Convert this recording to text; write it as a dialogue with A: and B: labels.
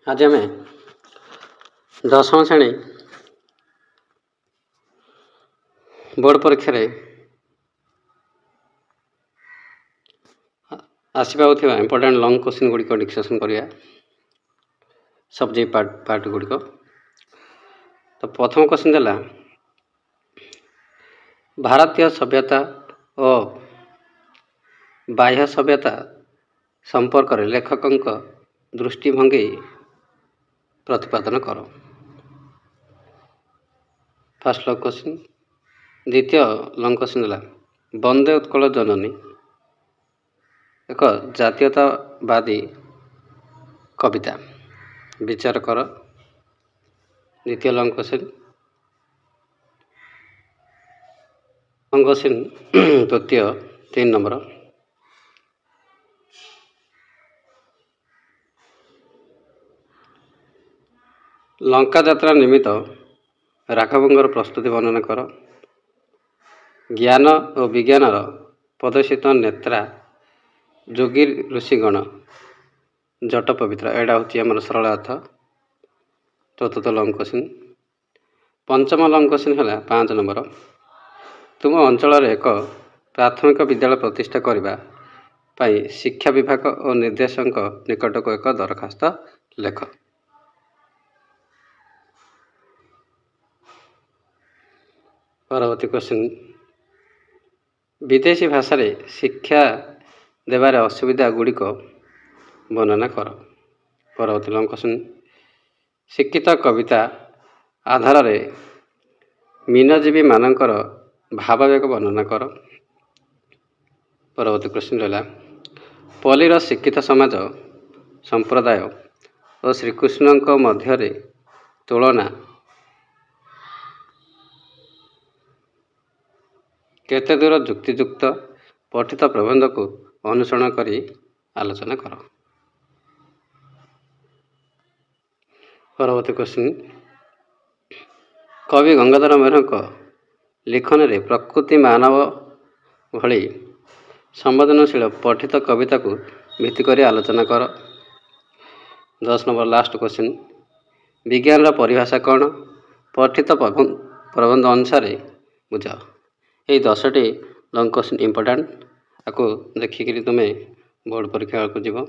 A: आज आम 10वीं श्रेणी बोर्ड परीक्षा आसवा इंपोर्टेंट लॉन्ग क्वेश्चन गुड़िक डिस्कसन करिया सब्जेक्ट पार्ट गुड़िक। तो प्रथम क्वेश्चन देला भारतीय सभ्यता और बाह्य सभ्यता संपर्क में लेखकों दृष्टिभंगी प्रतिपादन करो। First long question. द्वितीय लॉन्ग क्वेश्चन देला वंदे उत्कल जननी एक जातीयतावादी कविता विचार कर। द्वितीय लॉन्ग क्वेश्चन। तृतीय 3 नंबर। लंका यात्रा निमित्त राघवंगर प्रस्तुति वर्णना कर। ज्ञान और विज्ञान प्रदर्शित नेत्रा जोगी ऋषिगण जट पवित्र एडा हूँ आम सरल अर्थ। चतुर्थ लॉन्ग क्वेश्चन। पंचम लॉन्ग क्वेश्चन है 5 नंबर। तुम अंचल एक प्राथमिक विद्यालय प्रतिष्ठा करने पाई शिक्षा विभाग और निर्देशक निकट को एक दरखास्त लेख। परवर्ती क्वेश्चन। विदेशी भाषा रे शिक्षा देवार असुविधा गुड़िक वर्णना कर। परवर्ती लॉन्ग क्वेश्चन। शिक्षित कविता आधार रे मीनजीवी मानकर भावावेग वर्णना कर। परवर्ती क्वेश्चन रहा पल्लीर शिक्षित समाज संप्रदाय और श्रीकृष्ण मध्य तुलना केते दूर जुक्तियुक्त पठित प्रबंध को अनुसरण करी आलोचना कर। परवर्ती क्वेश्चन। कवि गंगाधर मेहर लिखन रे प्रकृति मानव भली संवेदनशील पठित कविता को भित्ति करी आलोचना कर। 10 नंबर लास्ट क्वेश्चन। विज्ञान परिभाषा कौन पठित प्रबंध अनुसार बुझ। ये 10टी लॉन्ग क्वेश्चन इंपोर्टेंट आपको देखिक तुम्हें बोर्ड परीक्षा को जीव।